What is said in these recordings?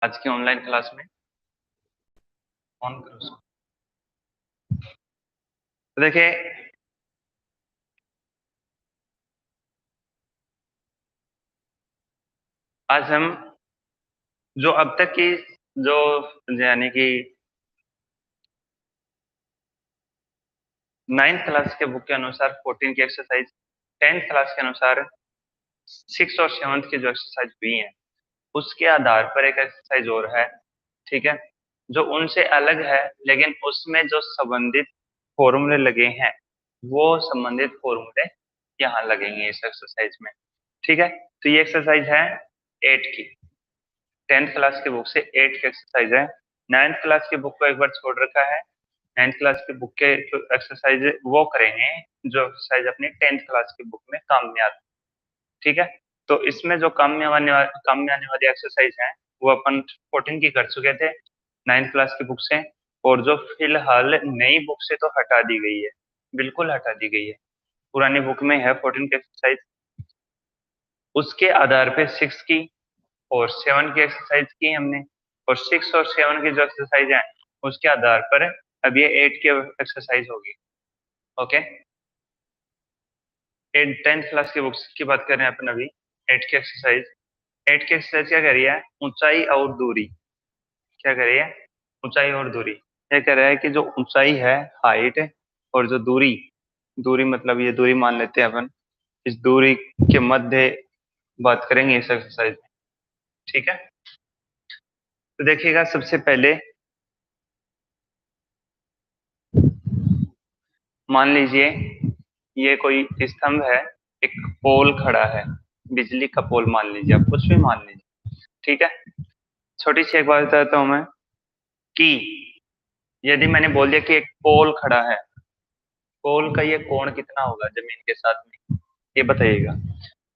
आज की online class में ऑन करो उसको। तो देखिए, आज हम जो अब तक की जो यानी कि नाइन्थ क्लास के बुक के अनुसार 14 की एक्सरसाइज, 10th क्लास के अनुसार 6 और 7th की जो एक्सरसाइज हुई है उसके आधार पर एक एक्सरसाइज और है। ठीक है, जो उनसे अलग है लेकिन उसमें जो संबंधित फॉर्मूले लगे हैं वो संबंधित फॉर्मूले यहाँ लगेंगे इस एक्सरसाइज में। ठीक है, तो ये एक्सरसाइज है 8 की, 10th क्लास की बुक से 8 की एक्सरसाइज है। 9th क्लास की बुक को एक बार छोड़ रखा है। 9th क्लास की बुक के जो एक्सरसाइज वो करेंगे जो एक्सरसाइज अपनी 10th क्लास की बुक में काम में आती है। ठीक है, तो इसमें जो काम में आने वाली एक्सरसाइज है वो अपन 14 की कर चुके थे 9th क्लास की बुक से, और जो फिलहाल नई बुक से तो हटा दी गई है, बिल्कुल हटा दी गई है। पुरानी बुक में है 14 की एक्सरसाइज, उसके आधार पे 6 की और 7 की एक्सरसाइज की हमने, और 6 और 7 की जो एक्सरसाइज है उसके आधार पर अब ये 8 की एक्सरसाइज होगी। ओके, 10th क्लास की बुक्स की बात कर रहे हैं अपन अभी। 8 की एक्सरसाइज, 8 की एक्सरसाइज क्या कह रही है? ऊंचाई और दूरी। क्या कह रही है? ऊंचाई और दूरी। ये कह रहा है कि जो ऊंचाई है, हाइट, और जो दूरी, दूरी मतलब ये दूरी मान लेते हैं अपन, इस दूरी के मध्य बात करेंगे इस एक्सरसाइज में। ठीक है, तो देखिएगा सबसे पहले मान लीजिए ये कोई स्तंभ है, एक पोल खड़ा है, बिजली का पोल मान लीजिए, आप कुछ भी मान लीजिए। ठीक है, छोटी सी एक बात बताता हूं मैं कि यदि मैंने बोल दिया कि एक पोल खड़ा है, पोल का ये कोण कितना होगा जमीन के साथ में, ये बताइएगा।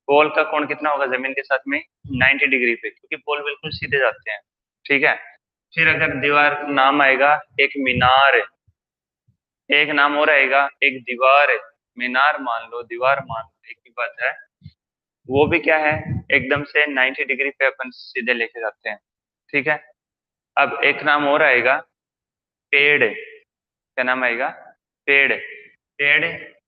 पोल का कोण कितना होगा जमीन के साथ में? 90 डिग्री पे, क्योंकि पोल बिल्कुल सीधे जाते हैं। ठीक है, फिर अगर दीवार नाम आएगा, एक मीनार, एक नाम और आएगा, एक दीवार। मीनार मान लो, दीवार मान लो, एक ही बात है। वो भी क्या है, एकदम से 90 डिग्री पे अपन सीधे लेके जाते हैं। ठीक है, अब एक नाम और आएगा, पेड़। क्या नाम आएगा? पेड़। पेड़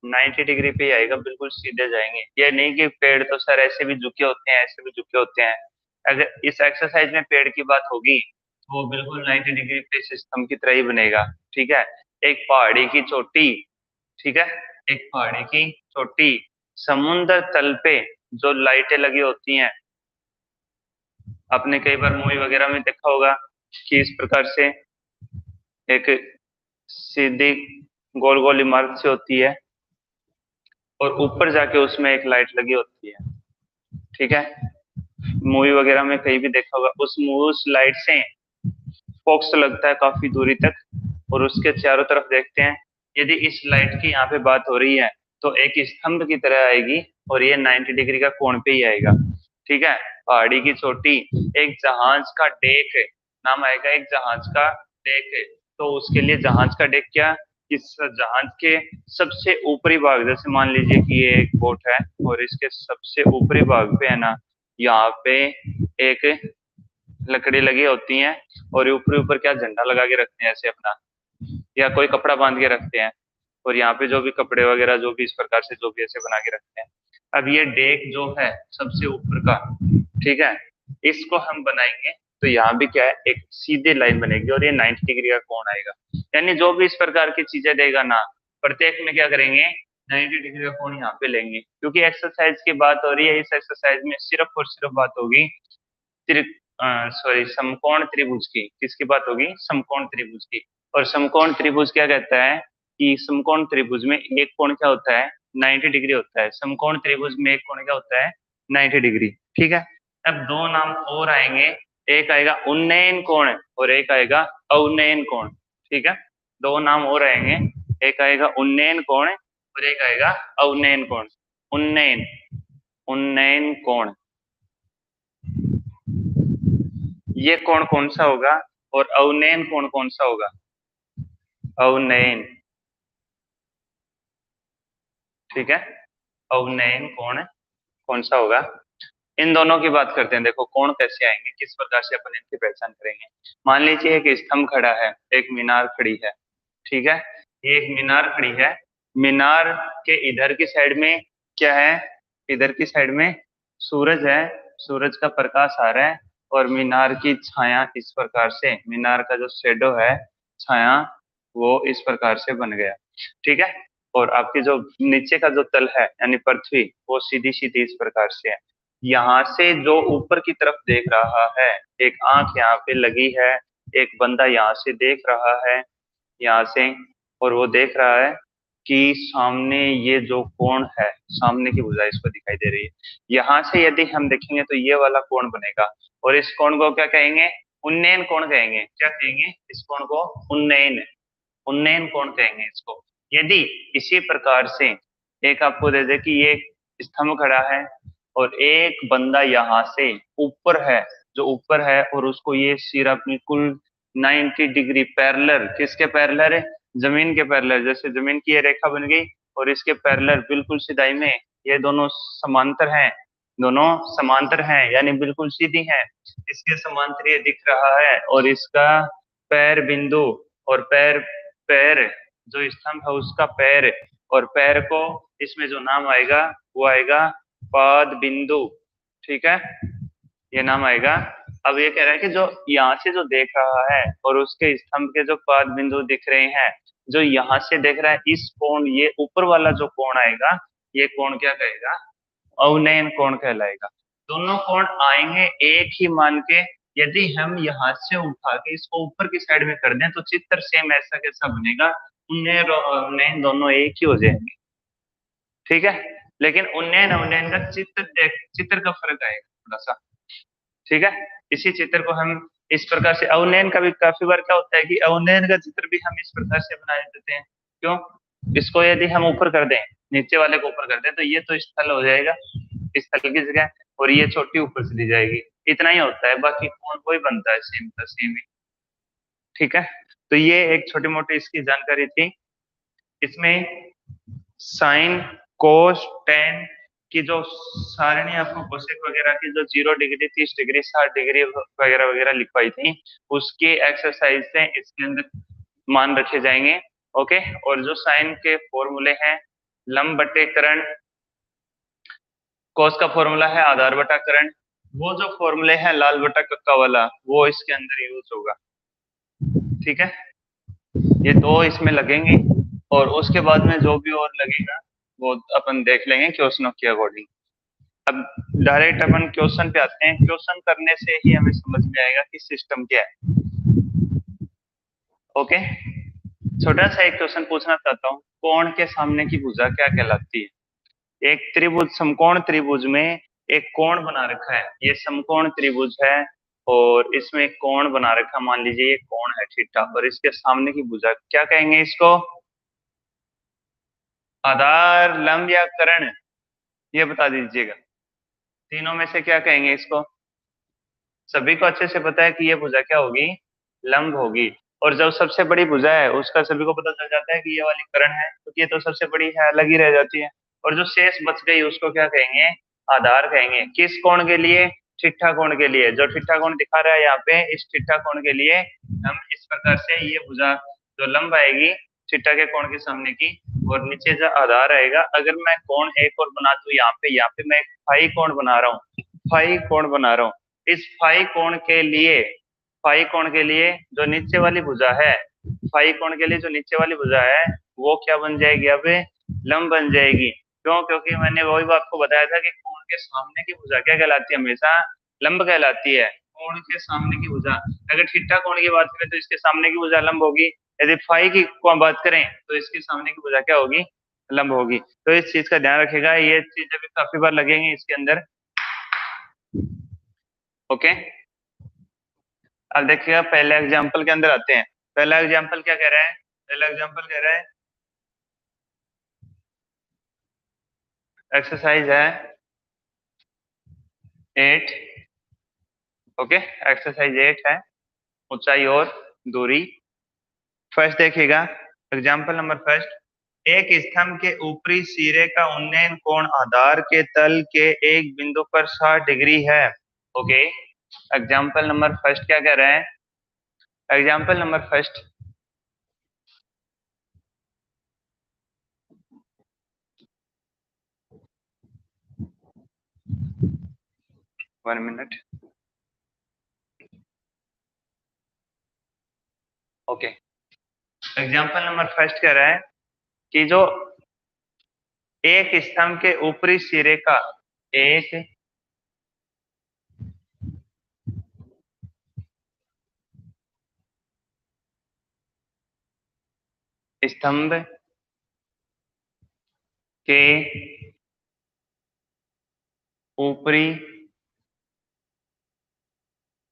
90 डिग्री पे ही आएगा, बिल्कुल सीधे जाएंगे। ये नहीं कि पेड़ तो सर ऐसे भी झुके होते हैं, ऐसे भी झुके होते हैं। अगर इस एक्सरसाइज में पेड़ की बात होगी तो वो बिल्कुल 90 डिग्री पे सिस्टम की तरह ही बनेगा। ठीक है, एक पहाड़ी की चोटी, ठीक है, एक पहाड़ी की चोटी, समुद्र तल पे जो लाइटें लगी होती हैं, आपने कई बार मूवी वगैरह में देखा होगा कि इस प्रकार से एक सीधी गोल गोल इमारत से होती है और ऊपर जाके उसमें एक लाइट लगी होती है। ठीक है, मूवी वगैरह में कहीं भी देखा होगा, उस लाइट से फोक्स लगता है काफी दूरी तक, और उसके चारों तरफ देखते हैं। यदि इस लाइट की यहाँ पे बात हो रही है तो एक स्तंभ की तरह आएगी, और ये 90 डिग्री का कोण पे ही आएगा। ठीक है, पहाड़ी की चोटी, एक जहाज का डेक है, नाम आएगा एक जहाज का डेक है। तो उसके लिए जहाज का डेक क्या, इस जहाज के सबसे ऊपरी भाग, जैसे मान लीजिए कि ये एक बोट है और इसके सबसे ऊपरी भाग पे है ना, यहाँ पे एक लकड़ी लगी होती हैं, और ऊपर ऊपर क्या झंडा लगा के रखते हैं ऐसे अपना, या कोई कपड़ा बांध के रखते हैं, और यहाँ पे जो भी कपड़े वगैरह जो भी इस प्रकार से जो भी ऐसे बना के रखते हैं। अब ये डेक जो है सबसे ऊपर का, ठीक है, इसको हम बनाएंगे तो यहाँ भी क्या है, एक सीधे लाइन बनेगी और ये 90 डिग्री का कोण आएगा। यानी जो भी इस प्रकार की चीजें देगा ना, प्रत्येक में क्या करेंगे, 90 डिग्री का कोण यहाँ पे लेंगे, क्योंकि एक्सरसाइज की बात हो रही है। इस एक्सरसाइज में सिर्फ और सिर्फ बात होगी समकोण त्रिभुज की। किसकी बात होगी? समकोण त्रिभुज की। और समकोण त्रिभुज क्या कहता है कि समकोण त्रिभुज में एक कोण क्या होता है, 90 डिग्री होता है। समकोण त्रिभुज में एक कोण क्या होता है, 90 डिग्री। ठीक है, अब दो नाम और आएंगे, एक आएगा उन्नयन कोण और एक आएगा अवनयन कोण। ठीक है, दो नाम और आएंगे, एक आएगा उन्नयन कोण और एक आएगा अवनयन कोण। उन्नयन, उन्नयन कोण, ये कोण कौन सा होगा, और अवनयन कोण कौन सा होगा? अवनयन। ठीक है, अवनयन कोण कौन सा होगा? इन दोनों की बात करते हैं। देखो कोण कैसे आएंगे, किस प्रकार से अपन इनकी पहचान करेंगे। मान लीजिए एक स्तंभ खड़ा है, एक मीनार खड़ी है, ठीक है। ये एक मीनार खड़ी है, मीनार के इधर की साइड में क्या है, इधर की साइड में सूरज है, सूरज का प्रकाश आ रहा है, और मीनार की छाया इस प्रकार से, मीनार का जो शेडो है, छाया, वो इस प्रकार से बन गया, ठीक है। और आपकी जो नीचे का जो तल है यानी पृथ्वी, वो सीधी सीधी इस प्रकार से है। यहाँ से जो ऊपर की तरफ देख रहा है, एक आंख यहाँ पे लगी है, एक बंदा यहाँ से देख रहा है, यहाँ से, और वो देख रहा है कि सामने ये जो कोण है, सामने की भुजा इसको दिखाई दे रही है। यहाँ से यदि हम देखेंगे तो ये वाला कोण बनेगा, और इस कोण को क्या कहेंगे, उन्नयन कोण कहेंगे। क्या कहेंगे इस कोण को, उन्नयन, उन्नयन कोण कहेंगे इसको। यदि इसी प्रकार से एक आपको दे दे कि ये स्तंभ खड़ा है, और एक बंदा यहाँ से ऊपर है, जो ऊपर है, और उसको ये सिरा बिल्कुल 90 डिग्री पैरेलल, किसके पैरेलल है, जमीन के पैरेलल, जैसे जमीन की ये रेखा बन गई और इसके पैरेलल बिल्कुल सिधाई में, ये दोनों समांतर हैं, दोनों समांतर हैं यानी बिल्कुल सीधी हैं, इसके समांतर ये दिख रहा है, और इसका पैर बिंदु, और पैर, पैर जो स्तंभ है उसका पैर, और पैर को इसमें जो नाम आएगा वो आएगा पाद बिंदु, ठीक है, ये नाम आएगा। अब ये कह रहा है कि जो यहाँ से जो देख रहा है और उसके स्तंभ के जो पाद बिंदु दिख रहे हैं, जो यहाँ से देख रहा है, इस कोण, ये ऊपर वाला जो कोण आएगा, ये कोण क्या कहेगा, अवनयन कोण कहलाएगा। दोनों कोण आएंगे एक ही मान के। यदि हम यहाँ से उठा के इसको ऊपर की साइड में कर दें तो चित्र सेम ऐसा कैसा बनेगा, उन्नयन और अवनयन दोनों एक ही हो जाएंगे, ठीक है। लेकिन उन्नयन अवनयन का चित्र का फर्क आएगा थोड़ा सा, ठीक है। इसी चित्र को हम इस प्रकार से, अवनयन का भी काफी बार क्या होता है कि अवनयन का चित्र भी हम इस प्रकार से बना देते हैं। क्यों, इसको यदि हम ऊपर कर दें, नीचे वाले को ऊपर कर दें, तो ये तो स्थल हो जाएगा, स्थल की जगह, और ये छोटी ऊपर से दी जाएगी, इतना ही होता है, बाकी कोण कोई बनता है सेम का सेम ही, ठीक है। तो ये एक छोटी मोटी इसकी जानकारी थी। इसमें साइन, कोस, टेन की जो सारणी आपको कोसेक वगैरह की जो 0 डिग्री, 30 डिग्री, 60 डिग्री वगैरह वगैरह लिखवाई थी, उसकी एक्सरसाइज से इसके अंदर मान रखे जाएंगे, ओके। और जो साइन के फॉर्मूले हैं, लंब बटे करण, कोस का फॉर्मूला है आधार बटा करण, वो जो फॉर्मूले हैं लाल बटा कक्का वाला, वो इसके अंदर यूज होगा, ठीक है। ये दो इसमें लगेंगे, और उसके बाद में जो भी और लगेगा वो अपन देख लेंगे क्वेश्चनों के अकॉर्डिंग। अब डायरेक्ट अपन क्वेश्चन पे आते हैं। क्वेश्चन करने से ही हमें समझ में आएगा कि सिस्टम क्या है, ओके। छोटा सा एक क्वेश्चन पूछना चाहता हूँ, कोण के सामने की भुजा क्या कहलाती है। एक त्रिभुज, समकोण त्रिभुज में एक कोण बना रखा है, ये समकोण त्रिभुज है, और इसमें एक कोण बना रखा, मान लीजिए ये कोण है थीटा, और इसके सामने की भुजा क्या कहेंगे इसको, आधार, लंब या कर्ण, ये बता दीजिएगा। तीनों में से क्या कहेंगे इसको। सभी को अच्छे से पता है कि ये भुजा क्या होगी, लंब होगी। और जो सबसे बड़ी भुजा है उसका सभी को पता चल जाता है कि ये वाली कर्ण है, क्योंकि ये तो सबसे बड़ी है, अलग ही रह जाती है। और जो शेष बच गई उसको क्या कहेंगे, आधार कहेंगे। किस कोण के लिए, ठिठ्ठा कोण के लिए। जो ठिठ्ठा कोण दिखा रहा है यहाँ पे, इस ठिठ्ठा कोण के लिए हम इस प्रकार से ये भुजा जो लंब आएगी ठिठ्ठा के कोण के सामने की, और नीचे जो आधार आएगा। अगर मैं कोण एक और बना दूं यहाँ पे मैं फाई कोण बना रहा हूँ, फाई कोण बना रहा हूँ। इस फाई कोण के लिए, फाई कोण के लिए जो नीचे वाली भुजा है, फाई कोण के लिए जो नीचे वाली भुजा है वो क्या बन जाएगी, अब लंब बन जाएगी। क्यों, क्योंकि मैंने वही बात को बताया था कि कोण के सामने की भुजा क्या कहलाती है, हमेशा लंब कहलाती है। कोण के सामने की भुजा, अगर थीटा कोण की बात करें तो इसके सामने की भुजा लंब होगी, यदि फाई की बात करें तो इसके सामने की भुजा क्या होगी, लंब होगी। तो इस चीज का ध्यान रखेगा, ये चीजें भी काफी बार लगेंगी इसके अंदर, ओके। अब देखिएगा पहले एग्जांपल के अंदर आते हैं। पहला एग्जांपल क्या कह रहा है, पहला एग्जांपल कह रहा है, एक्सरसाइज है 8, ओके। एक्सरसाइज 8 है, ऊंचाई और दूरी। फर्स्ट देखिएगा, एग्जांपल नंबर फर्स्ट, एक स्तंभ के ऊपरी सिरे का उन्नयन कोण आधार के तल के एक बिंदु पर 60 डिग्री है। ओके, एग्जाम्पल नंबर फर्स्ट क्या कह रहे हैं? Example number first, one minute. Okay, example number first कह रहा है कि जो एक स्तंभ के ऊपरी सिरे का एक स्तंभ के ऊपरी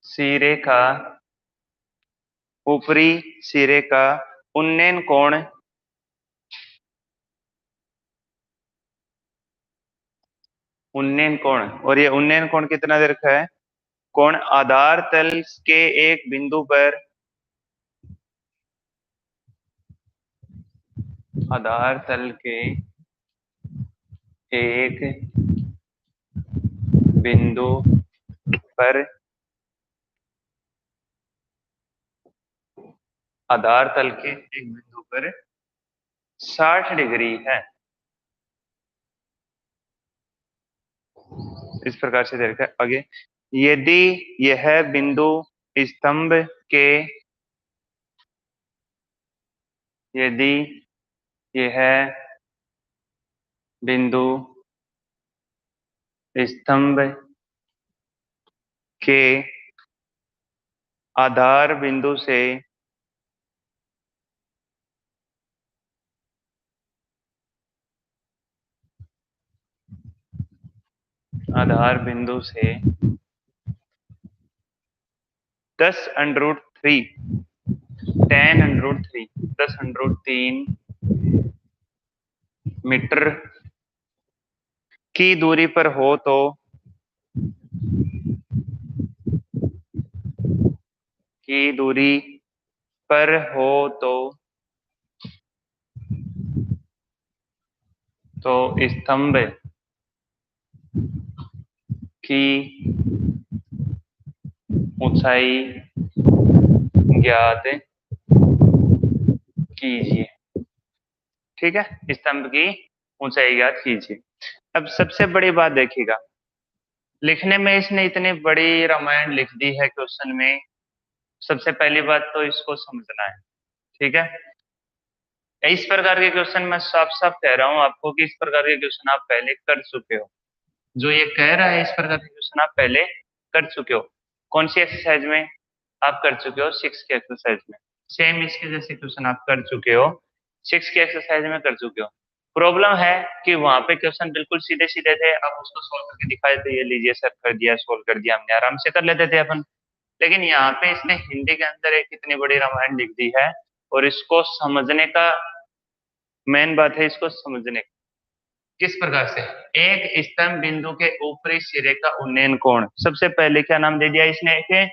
सिरे का उन्नयन कोण और ये उन्नयन कोण कितना दे रखा है? कोण आधार तल के एक बिंदु पर आधार तल के एक बिंदु पर आधार तल के एक बिंदु पर 60 डिग्री है। इस प्रकार से दे रखा है। आगे, यदि यह बिंदु स्तंभ के यदि यह बिंदु स्तंभ के आधार बिंदु से आधार बिंदु से 10√3 मीटर की दूरी पर हो तो स्तंभ की ऊंचाई ज्ञात कीजिए। ठीक है, स्तंभ की ऊंचाई ज्ञात कीजिए। अब सबसे बड़ी बात देखिएगा, लिखने में इसने इतनी बड़ी रामायण लिख दी है क्वेश्चन में। सबसे पहली बात तो इसको समझना है। ठीक है, इस प्रकार के क्वेश्चन मैं साफ साफ कह रहा हूं आपको कि इस प्रकार के क्वेश्चन आप पहले कर चुके हो। जो ये कह रहा है इस प्रकार के क्वेश्चन आप पहले कर चुके हो। कौन सी एक्सरसाइज में? आप कर चुके हो 6 की एक्सरसाइज में। सेम इसके जैसे क्वेश्चन आप कर चुके हो, 6 की एक्सरसाइज में कर चुके हो। प्रॉब्लम है कि वहां पे क्वेश्चन बिल्कुल सीधे सीधे थे, आप उसको सोल्व करके दिखाए थे, ये लीजिए सर कर दिया, सोल्व कर दिया, हमने आराम से कर लेते थे अपन। लेकिन यहाँ पे इसने हिंदी के अंदर एक इतनी बड़ी रामायण लिख दी है, और इसको समझने का मेन बात है, इसको समझने का किस प्रकार से। एक स्तंभ बिंदु के ऊपरी सिरे का उन्नयन कोण, सबसे पहले क्या नाम दे दिया इसने? एक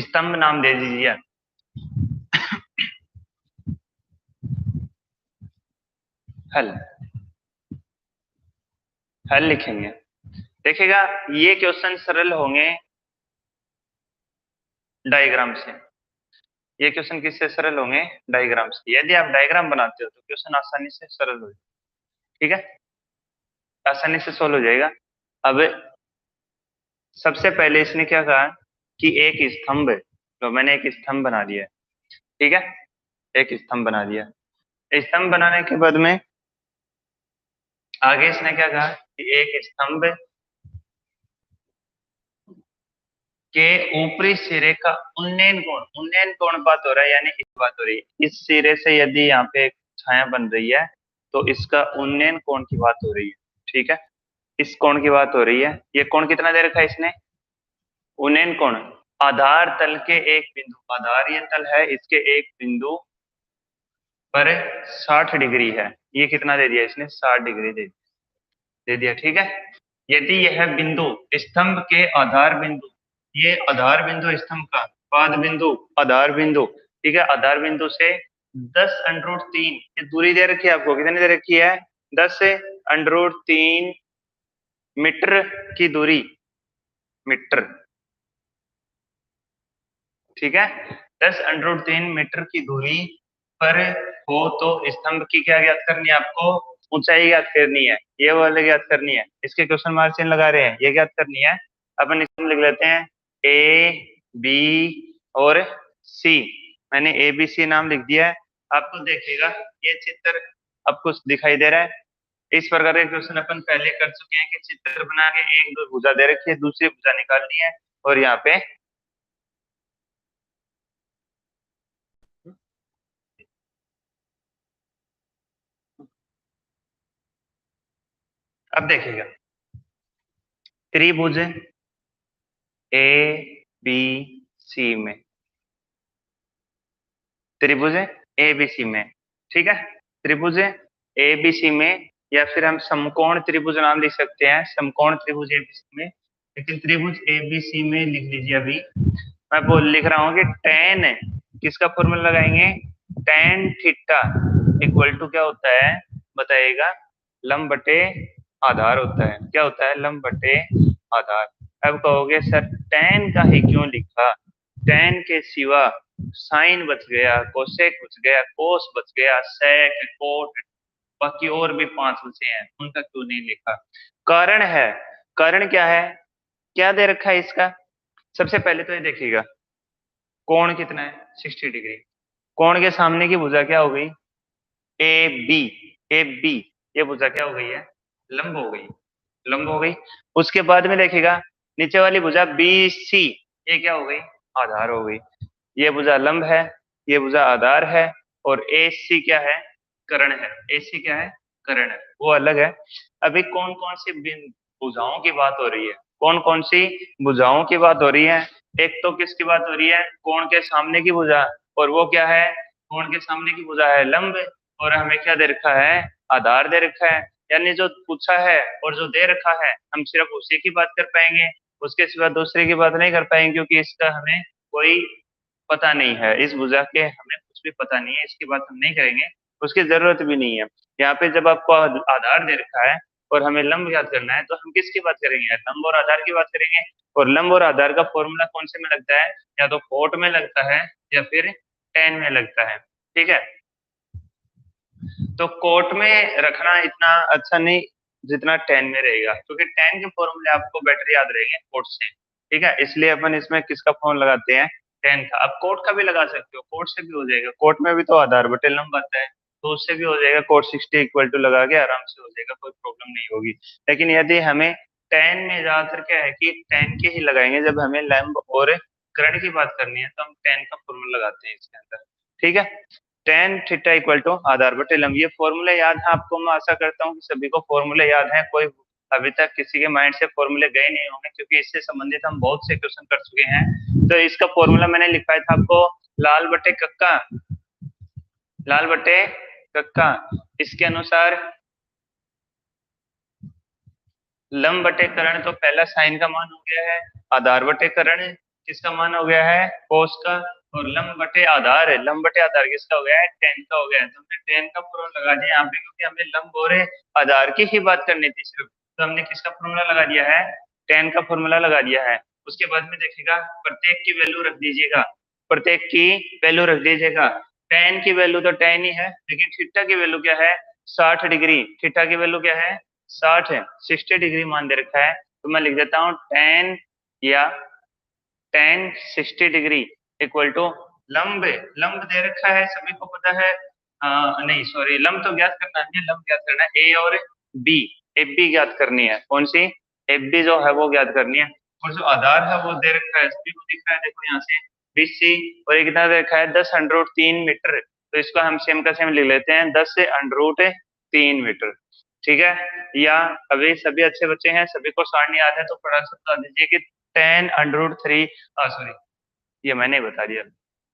स्तंभ नाम दे दीजिए। हल हल लिखेंगे। देखिएगा, ये क्वेश्चन सरल होंगे डायग्राम से। ये क्वेश्चन किससे सरल होंगे? डायग्राम से। यदि आप डायग्राम बनाते हो तो क्वेश्चन आसानी से सरल हो जाएगा। ठीक है, आसानी से सोल्व हो जाएगा। अब सबसे पहले इसने क्या कहा कि एक स्तंभ, तो मैंने एक स्तंभ बना दिया है। ठीक है, एक स्तंभ बना दिया। स्तंभ बनाने के बाद में आगे इसने क्या कहा कि एक स्तंभ के ऊपरी सिरे का उन्नयन कोण बात हो रहा है, यानी इस बात हो रही है, इस सिरे से यदि यहाँ पे एक छाया बन रही है तो इसका उन्नयन कोण की बात हो रही है। ठीक है, इस कोण की बात हो रही है। ये कोण कितना दे रखा है इसने? उन्नयन कोण आधार तल के एक बिंदु, आधार ये तल है, इसके एक बिंदु पर 60 डिग्री है। ये कितना दे दिया इसने? 60 डिग्री दे दिया। ठीक है, यदि यह बिंदु स्तंभ के आधार बिंदु, ये आधार बिंदु स्तंभ का, पाद बिंदु, आधार बिंदु, ठीक है, आधार बिंदु से 10√3 ये दूरी दे रखी है आपको, कितनी दे रखी है? 10√3 मीटर की दूरी, मीटर, ठीक है। 10√3 मीटर की दूरी पर हो तो स्तंभ की क्या ज्ञात करनी है आपको? ऊंचाई ज्ञात करनी है, ये वाले ज्ञात करनी है। इसके क्वेश्चन मार्क चिन्ह लगा रहे हैं, ये ज्ञात करनी है। अपन इसमें लिख लेते हैं ए बी और सी। मैंने ए बी सी नाम लिख दिया है। आपको देखिएगा ये चित्र आपको दिखाई दे रहा है। इस प्रकार के क्वेश्चन अपन पहले कर चुके हैं कि चित्र बना के एक दो भुजा दे रखी है, दूसरी भुजा निकालनी है और यहाँ पे अब देखिएगा त्रिभुज ए बी सी में, त्रिभुज ए बी सी में, ठीक है। त्रिभुज ए बी सी में, या फिर हम समकोण त्रिभुज नाम लिख सकते हैं, समकोण त्रिभुज ए बी सी में। लेकिन त्रिभुज ए बी सी में लिख लीजिए, अभी मैं बोल लिख रहा हूँ कि टेन, किसका फॉर्मूला लगाएंगे? टेन थीटा इक्वल टू क्या होता है बताइएगा? लंब बटे आधार होता है। क्या होता है? लंब बटे आधार। अब कहोगे सर टेन का ही क्यों लिखा? टेन के सिवा साइन बच गया, कोसेक बच गया, कोस बच गया, सेक, कोट, बाकी और भी पांच बचे हैं, उनका क्यों नहीं लिखा? कारण है। कारण क्या है? क्या दे रखा है इसका? सबसे पहले तो ये देखिएगा कोण कितना है? 60 डिग्री। कोण के सामने की भुजा क्या हो गई? A B. ए बी ये भुजा क्या हो गई है? लंब हो गई, लंब हो गई। उसके बाद में देखिएगा नीचे वाली भुजा बी सी, ये क्या हो गई? आधार हो गई। ये भुजा लंब है, ये भुजा आधार है, और ए सी क्या है? कर्ण है। ए सी क्या है? कर्ण है, वो अलग है। अभी कौन कौन सी भुजाओं की बात हो रही है? कौन कौन सी भुजाओं की बात हो रही है? एक तो किसकी बात हो रही है? कोण के सामने की भुजा, और वो क्या है? कोण के सामने की भुजा है लंब, और हमें क्या दे रखा है? आधार दे रखा है। यानी जो पूछा है और जो दे रखा है हम सिर्फ उसी की बात कर पाएंगे, उसके सिवा दूसरे की बात नहीं कर पाएंगे, क्योंकि इसका हमें कोई पता नहीं है। इस भुजा के हमें कुछ भी पता नहीं है, इसकी बात हम नहीं करेंगे, उसकी जरूरत भी नहीं है। यहाँ पे जब आपको आधार दे रखा है और हमें लंब याद करना है, तो हम किसकी बात करेंगे? लंब और आधार की बात करेंगे। और लंब और आधार का फॉर्मूला कौन से में लगता है? या तो कोट में लगता है या फिर टेन में लगता है, ठीक है। तो कोट में रखना इतना अच्छा नहीं जितना टेन में रहेगा, क्योंकि टेन के फॉर्मूले आपको बेटर याद रहेंगे कोट से, ठीक है। इसलिए अपन इसमें किसका फॉर्मूला लगाते हैं? टेन का। अब कोट का भी लगा सकते हो, कोट से भी हो जाएगा। कोट में भी तो आधार बटे लंब आता है, तो उससे भी हो जाएगा। कोट 60 इक्वल टू लगा के आराम से हो जाएगा, कोई प्रॉब्लम नहीं होगी। लेकिन यदि हमें टेन में ज्यादातर क्या है कि टेन के ही लगाएंगे, जब हमें लंब और कर्ण की बात करनी है तो हम टेन का फॉर्मूला लगाते हैं इसके अंदर, ठीक है। टेन थीटा इक्वल टू आधार बटे लंब, ये फॉर्मूले याद है आपको? मैं आशा करता हूँ कि सभी को फॉर्मूले याद है। कोई अभी तक किसी के माइंड से फॉर्मूले गए नहीं होंगे, क्योंकि इससे संबंधित हम बहुत से क्वेश्चन कर चुके हैं। तो इसका फॉर्मूला मैंने लिखा था आपको, लाल बटे कक्का, लाल बटे कक्का। इसके अनुसार लंब बटे कर्ण, तो पहला साइन का मान हो गया है। आधार बटे कर्ण किसका मान हो गया है? कोस का। और लंब बटे आधार है, लंब बटे आधार किसका हो गया है? टेन का हो गया है। तो हमने टेन का फॉर्मूला लगा दिया यहाँ पे, क्योंकि हमें लंब और आधार की ही बात करनी थी सिर्फ। तो हमने किसका फॉर्मूला लगा दिया है? टेन का फॉर्मूला लगा दिया है। उसके बाद में देखिएगा प्रत्येक की वैल्यू रख दीजिएगा, प्रत्येक की वैल्यू रख दीजिएगा। टेन की वैल्यू तो टेन ही है, लेकिन थीटा की वैल्यू क्या है? 60 डिग्री। थीटा की वैल्यू क्या है? 60 है। 60 डिग्री मान दे रखा है, तो मैं लिख देता हूँ टेन, या टेन 60 डिग्री इक्वल टू लंब, लंब दे रखा है सभी को पता है। नहीं सॉरी, लंब तो ज्ञात करना है, लंब ज्ञात करना है ए और बी। एफ बी ज्ञात करनी है, कौन सी? एफ बी जो है वो ज्ञात करनी है। और जो आधार है वो दे रखा है, सभी को दिख रहा है, देखो यहाँ से बी सी। और ये कितना दे रखा है? 10√3 मीटर। तो इसको हम सेम का सेम लिख लेते हैं, 10√3 मीटर, ठीक है। या अभी सभी अच्छे बच्चे हैं, सभी को सारणी याद है, तो फटाफट बता दीजिए कि 10√3, सॉरी ये मैंने ही बता दिया।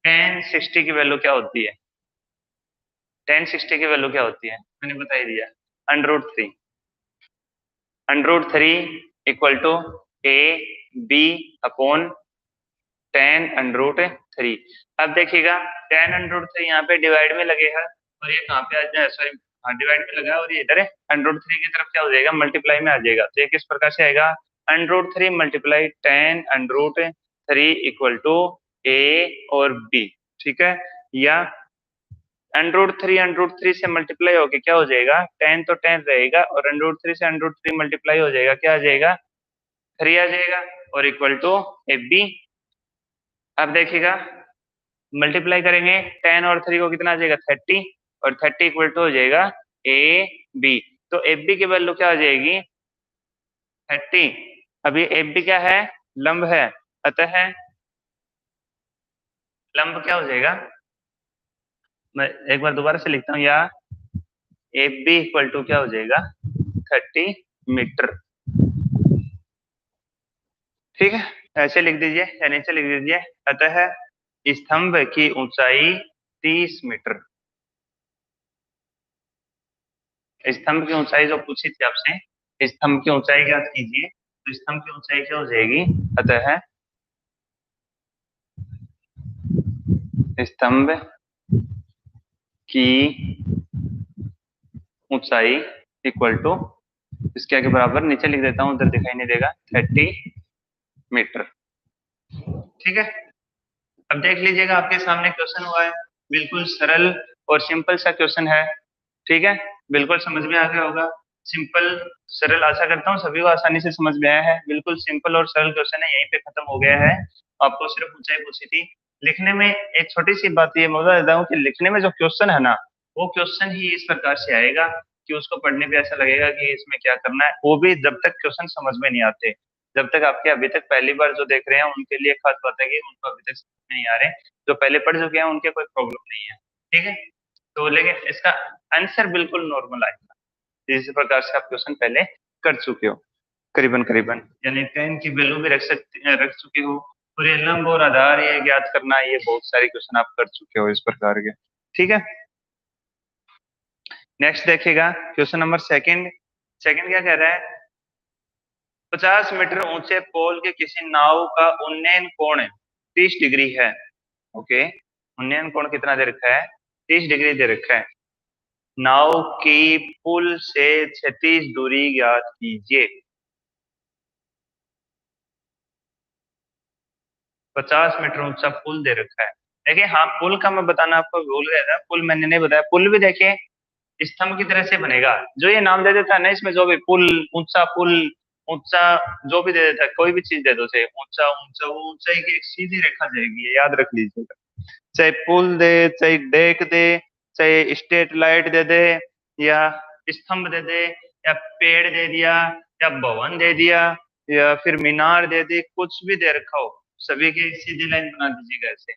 1060 की वैल्यू क्या होती है? 1060 की वैल्यू क्या होती है मैंने बता ही दिया, √3। √3 equal to A B upon 10√3। अब देखिएगा 10√3 यहाँ पे डिवाइड में लगेगा और ये कहाँ पे आ जाए, सॉरी हाँ डिवाइड में लगा और ये इधर है √3 की तरफ क्या हो जाएगा, मल्टीप्लाई में आ जाएगा। तो ये किस प्रकार से आएगा, √3 मल्टीप्लाई 10√3 इक्वल टू ए और बी, ठीक है। या √3 से मल्टीप्लाई होके क्या हो जाएगा, 10 तो 10 रहेगा और √3 से √3 मल्टीप्लाई हो जाएगा, क्या आ जाएगा, 3 आ जाएगा और इक्वल टू ए बी। अब देखिएगा मल्टीप्लाई करेंगे 10 और 3 को कितना आ जाएगा, 30 और 30 इक्वल टू हो जाएगा ए बी। तो ए बी की वैल्यू क्या हो जाएगी, 30। अभी ए बी क्या है, लंब है, अतः लंब क्या हो जाएगा, मैं एक बार दोबारा से लिखता हूँ, या ए बी इक्वल टू क्या हो जाएगा, 30 मीटर, ठीक है। ऐसे लिख दीजिए या नीचे लिख दीजिए, अतः स्तंभ की ऊंचाई 30 मीटर। स्तंभ की ऊंचाई जो पूछी थी आपसे, स्तंभ की ऊंचाई ज्ञात कीजिए, तो स्तंभ की ऊंचाई क्या हो जाएगी, अतः स्तंभ की ऊंचाई इक्वल टू, इसके आगे बराबर नीचे लिख देता हूं, उधर दिखाई नहीं देगा, 30 मीटर, ठीक है। अब देख लीजिएगा आपके सामने क्वेश्चन हुआ है, बिल्कुल सरल और सिंपल सा क्वेश्चन है, ठीक है। बिल्कुल समझ में आ गया होगा, सिंपल सरल, आशा करता हूँ सभी को आसानी से समझ में आया है। बिल्कुल सिंपल और सरल क्वेश्चन है, यहीं पे खत्म हो गया है। आपको सिर्फ ऊंचाई पूछी थी। लिखने में एक छोटी सी बात ये मैं बता देता हूँ कि लिखने में जो क्वेश्चन है ना, वो क्वेश्चन ही इस प्रकार से आएगा कि उसको पढ़ने पे ऐसा लगेगा कि इसमें क्या करना है, वो भी जब तक क्वेश्चन समझ में नहीं आते। जब तक आपके अभी तक पहली बार जो देख रहे हैं उनके लिए खास बात है कि उनको अभी तक समझ नहीं आ रहे, जो पहले पढ़ चुके हैं उनके कोई प्रॉब्लम नहीं है, ठीक है। तो लेकिन इसका आंसर बिल्कुल नॉर्मल आएगा, इसी प्रकार से आप क्वेश्चन पहले कर चुके हो करीबन करीबन, यानी 10 की वैल्यू भी रख चुके हो, और ये लंब और आधार ये ज्ञात करना, ये बहुत सारे क्वेश्चन आप कर चुके हो इस प्रकार के, ठीक है। नेक्स्ट देखिएगा क्वेश्चन नंबर सेकंड। सेकंड क्या कह रहा है, 50 मीटर ऊंचे पोल के किसी नाव का उन्नयन कोण 30 डिग्री है। ओके, उन्नयन कोण कितना दे रखा है, 30 डिग्री दे रखा है। नाव की पुल से क्षैतिज दूरी ज्ञात कीजिए। 50 मीटर ऊंचा पुल दे रखा है। देखिए हाँ, पुल का मैं बताना आपको भूल गया था, पुल मैंने नहीं बताया। पुल भी देखिए स्तंभ की तरह से बनेगा, जो ये नाम दे देता है ना इसमें, जो भी पुल, पुल ऊंचा, जो भी दे देता है, कोई भी चीज दे दो, चाहे ऊंचा ऊंचा, वो ऊंचाई की एक सीधी रेखा जाएगी, ये याद रख लीजिएगा। चाहे पुल दे, चाहे डेक दे, चाहे स्ट्रेट लाइट दे दे, या स्तंभ दे दे, या पेड़ दे दिया, या भवन दे दिया, या फिर मीनार दे दी, कुछ भी दे रखा हो, सभी की सीधी लाइन बना दीजिएगा ऐसे।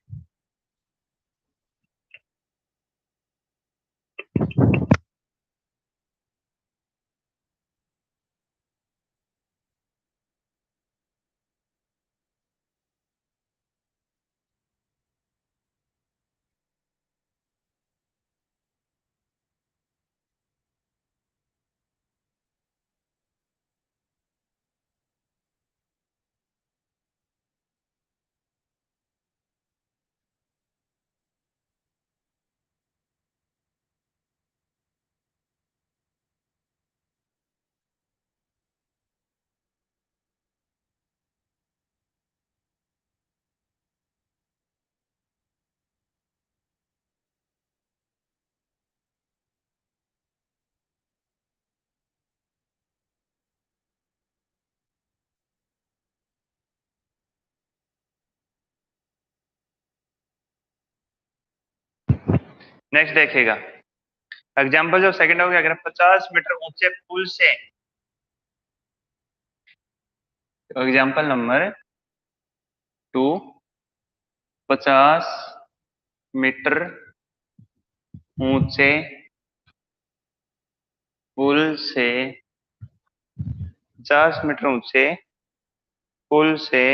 नेक्स्ट देखिएगा एग्जाम्पल, जो सेकंड हो गया, अगर 50 मीटर ऊंचे पुल से, एग्जाम्पल नंबर 2, 50 मीटर ऊंचे पुल से, 50 मीटर ऊंचे पुल से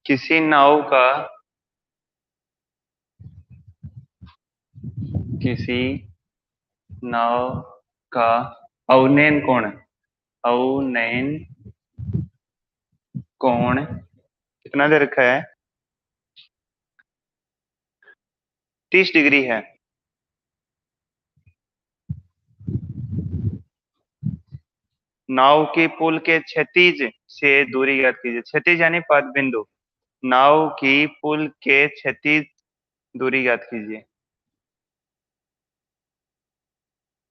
किसी नाव का, किसी नाव का अवनयन कोण, अवनयन कोण कितना दे रखा है, 30 डिग्री है। नाव की पुल के क्षैतिज से दूरी ज्ञात कीजिए। क्षैतिज यानी पद बिंदु। नाव की पुल के क्षैतिज दूरी ज्ञात कीजिए।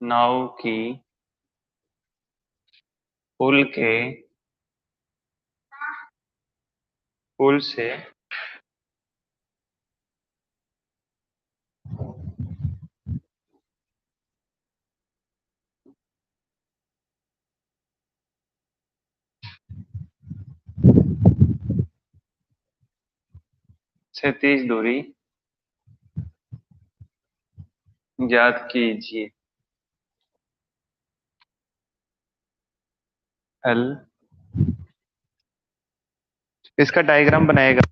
नाव की पुल के पुल से 36 दूरी ज्ञात कीजिए। हल। इसका डायग्राम बनाएगा।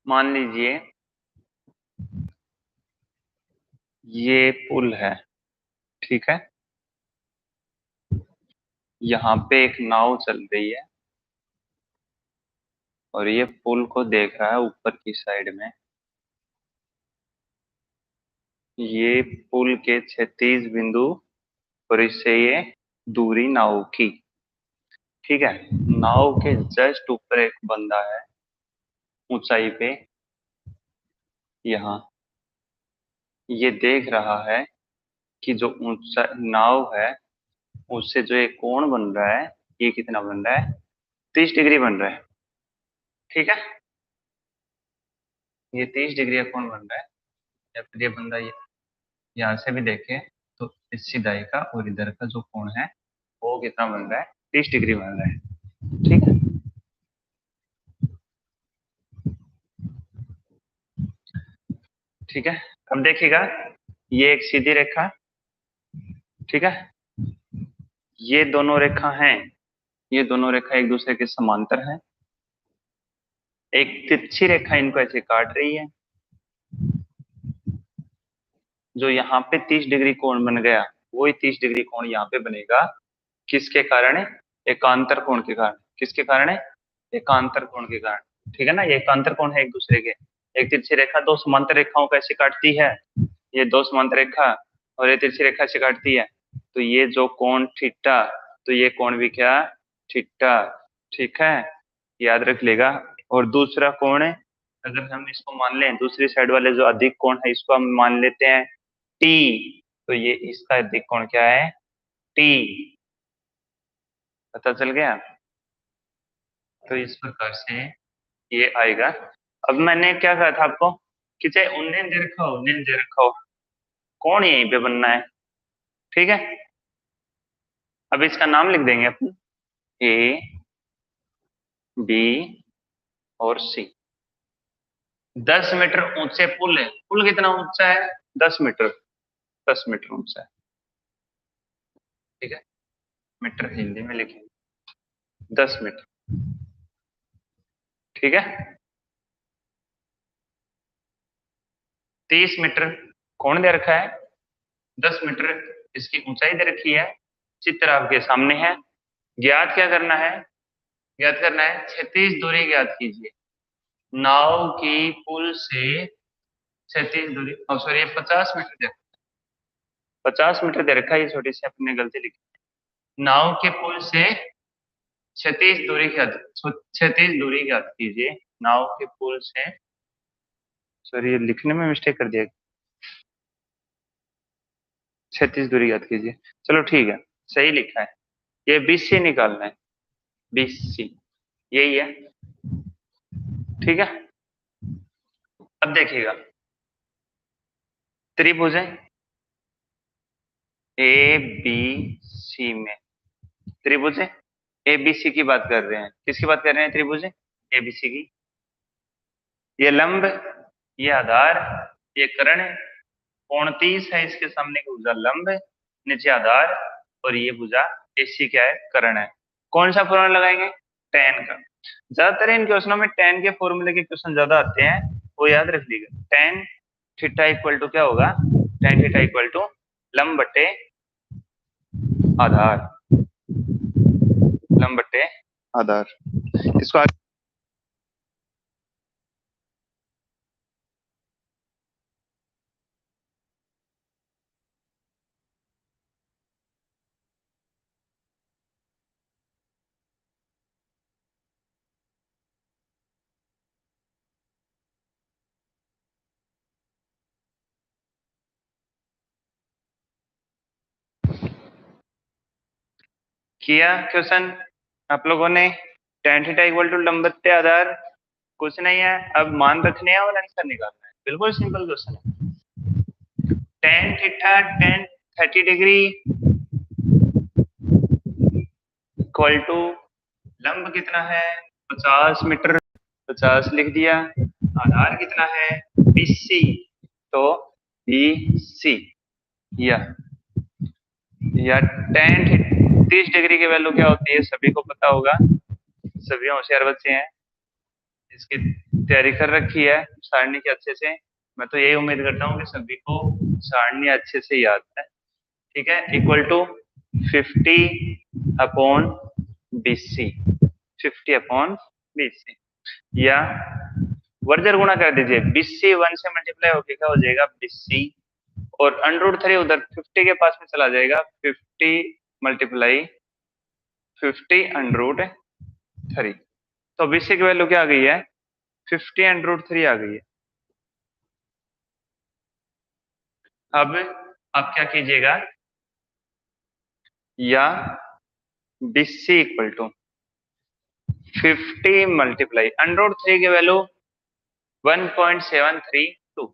मान लीजिए ये पुल है, ठीक है। यहाँ पे एक नाव चल रही है और ये पुल को देख रहा है ऊपर की साइड में। ये पुल के 36 बिंदु और इससे ये दूरी नाव की, ठीक है। नाव के जस्ट ऊपर एक बंदा है ऊंचाई पे, यहाँ। ये देख रहा है कि जो ऊंचा नाव है उससे जो एक कोण बन रहा है, ये कितना बन रहा है? 30 डिग्री बन रहा है, ठीक है। ये 30 डिग्री का कोण बन रहा है। या फिर ये बंदा ये यहाँ से भी देखे तो इस सिधाई का और इधर का जो कोण है वो कितना बन रहा है? 30 डिग्री बन रहा है, ठीक है। ठीक है, अब देखिएगा ये एक सीधी रेखा, ठीक है। ये दोनों रेखा हैं, ये दोनों रेखा एक दूसरे के समांतर हैं। एक तिरछी रेखा इनको ऐसे काट रही है। जो यहाँ पे 30 डिग्री कोण बन गया वही 30 डिग्री कोण यहाँ पे बनेगा। किसके कारण? एकांतर कोण के कारण। किसके कारण? एकांतर कोण के कारण, ठीक है ना। ये एकांतर कोण है एक दूसरे के। एक तिरछी रेखा दो समांतर रेखाओं को ऐसे काटती है, ये दो समांतर रेखा और ये तिरछी रेखा से काटती है, तो ये जो कोण थीटा, तो ये कोण भी क्या? थीटा, ठीक है। याद रख लेगा। और दूसरा कोण है, अगर हम इसको मान लें, दूसरी साइड वाले जो अधिक कोण है इसको हम मान लेते हैं टी, तो ये इसका अधिक कोण क्या है? टी। पता चल गया। तो इस प्रकार से ये आएगा। अब मैंने क्या कहा था आपको कि चाहे उन्हें दे रखा हो उन्हें दे रखा हो, कौन यहीं पे बनना है, ठीक है। अब इसका नाम लिख देंगे अपन, ए बी और सी। 10 मीटर ऊंचे पुल है। पुल कितना ऊंचा है? 10 मीटर। 10 मीटर ऊंचा है, ठीक है। मीटर हिंदी में लिखेंगे 10 मीटर, ठीक है। 30 मीटर कौन दे रखा है? 10 मीटर इसकी ऊंचाई दे रखी है। चित्र आपके सामने है। ज्ञात क्या करना है? ज्ञात करना है 36 दूरी ज्ञात कीजिए। नाव की पुल से 36 दूरी, सॉरी 50 मीटर दे, 50 मीटर दे रखा है। ये छोटी सी अपने गलती लिखी। नाव के पुल से 36 दूरी ज्ञात कीजिए। नाव के पुल से, सॉरी ये लिखने में मिस्टेक कर दिया। 36 दूरी ज्ञात कीजिए, चलो ठीक है, सही लिखा है। ये बीसी निकालना है, बीसी यही है, ठीक है। अब देखिएगा त्रिभुज है ए बी सी में, त्रिभुज है एबीसी की बात कर रहे हैं। किसकी बात कर रहे हैं? त्रिभुज एबीसी की। ये लंब, ये आधार, ये कर्ण है। कोण 30 है, इसके सामने की भुजा लंब है, नीचे आधार और ये भुजा AC क्या है, करंट है। कौन सा फॉर्मूला लगाएंगे, tan का। ज्यादातर इन क्वेश्चनों में tan के फॉर्मूले के क्वेश्चन ज्यादा आते हैं, वो याद रख लीजिएगा। tan थीटा इक्वल टू क्या होगा, tan थीटा इक्वल टू लंब बटे आधार, लंब बटे आधार। इसको आगे किया क्वेश्चन आप लोगों ने। tan थीटा इक्वल टू लंब बटे आधार, कुछ नहीं है, अब मान रखने हैं और आंसर निकालना है। बिल्कुल सिंपल क्वेश्चन है। tan theta tan 30 degree equal to लंब कितना है 50 मीटर, 50 लिख दिया। आधार कितना है BC, तो BC या tan 30 डिग्री की वैल्यू क्या होती है सभी को पता होगा, सभी होशियार बच्चे हैं, इसकी तैयारी कर रखी है सारणी के अच्छे से। मैं तो यही उम्मीद करता हूँ कि सभी को सारणी अच्छे से याद है। ठीक है, equal to 50 upon BC, 50 upon BC, या वर्जर गुणा कर दीजिए। BC 1 से मल्टीप्लाई होके क्या हो जाएगा BC, और √3 उधर 50 के पास में चला जाएगा, 50 मल्टीप्लाई 50 √3, तो BC की वैल्यू क्या आ गई है 50 √3 आ गई है। अब आप क्या कीजिएगा, या BC इक्वल टू 50 मल्टीप्लाई √3 की वैल्यू 1.732,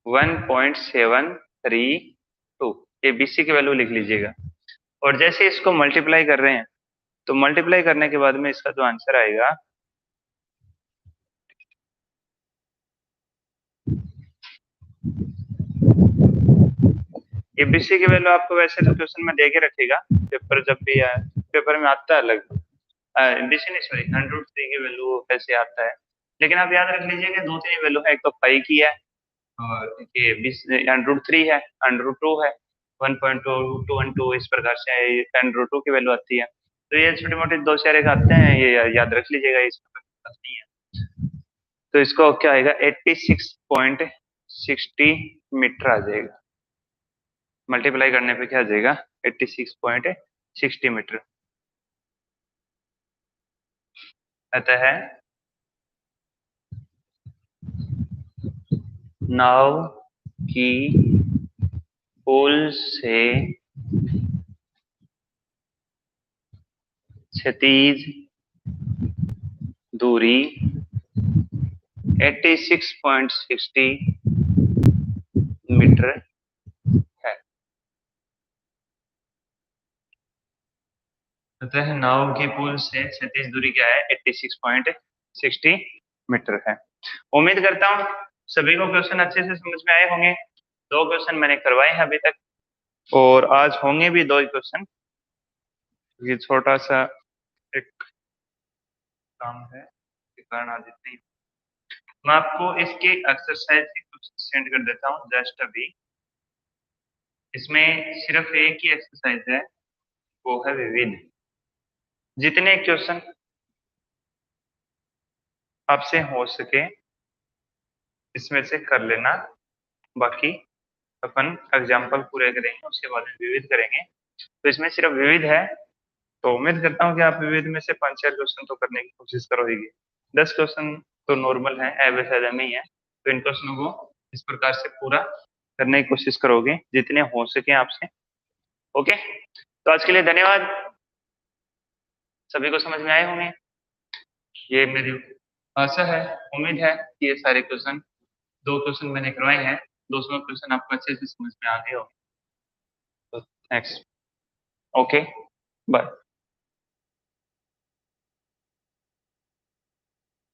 1.732 ये BC की वैल्यू लिख लीजिएगा। और जैसे इसको मल्टीप्लाई कर रहे हैं, तो मल्टीप्लाई करने के बाद में इसका जो आंसर आएगा, ये BC की वैल्यू आपको वैसे तो क्वेश्चन में दे के रखेगा, पेपर जब भी आए, पेपर में आता है अलग BC नहीं सॉरी √3 की वैल्यू कैसे आता है, लेकिन आप याद रख लीजिए कि दो तीन वैल्यू है, एक तो पाई की है और ये √3 है, √2 है, 1.212 इस प्रकार से √2 की वैल्यू आती है। तो ये छोटे मोटे दो चार एक आते हैं, ये याद रख लीजिएगा, इसमें नहीं है। तो इसको क्या आएगा 86.60 मीटर आ जाएगा, मल्टीप्लाई करने पे क्या आ जाएगा 86.60 मीटर। अतः नाव की पुल से क्षैतिज दूरी 86.60 मीटर है। अतः नाव की पुल से क्षैतिज दूरी क्या है 86.60 मीटर है। उम्मीद करता हूँ सभी को क्वेश्चन अच्छे से समझ में आए होंगे। दो क्वेश्चन मैंने करवाए हैं अभी तक, और आज होंगे भी दो ही क्वेश्चन, ये छोटा सा एक काम है के कारण आज इतने ही। मैं आपको इसके एक्सरसाइज के कुछ सेंड कर देता हूँ जस्ट अभी। इसमें सिर्फ एक ही एक्सरसाइज है, वो है विविध। जितने क्वेश्चन आपसे हो सके इसमें से कर लेना, बाकी अपन एग्जाम्पल पूरे करेंगे, उसके बाद में विविध करेंगे। तो इसमें सिर्फ विविध है, तो उम्मीद करता हूँ कि आप विविध में से 5-4 क्वेश्चन तो करने की कोशिश करोगे। 10 क्वेश्चन तो नॉर्मल है, एवरेज एवरेज में ही है, तो इन क्वेश्चनों को इस प्रकार से पूरा करने की कोशिश करोगे जितने हो सके आपसे। ओके, तो आज के लिए धन्यवाद, सभी को समझ में आए होंगे, ये मेरी आशा है, उम्मीद है कि ये सारे क्वेश्चन, दो क्वेश्चन मैंने करवाए हैं, दूसरा क्वेश्चन आपको अच्छे से समझ में आ गए हो। तो थैंक्स, ओके, बाय।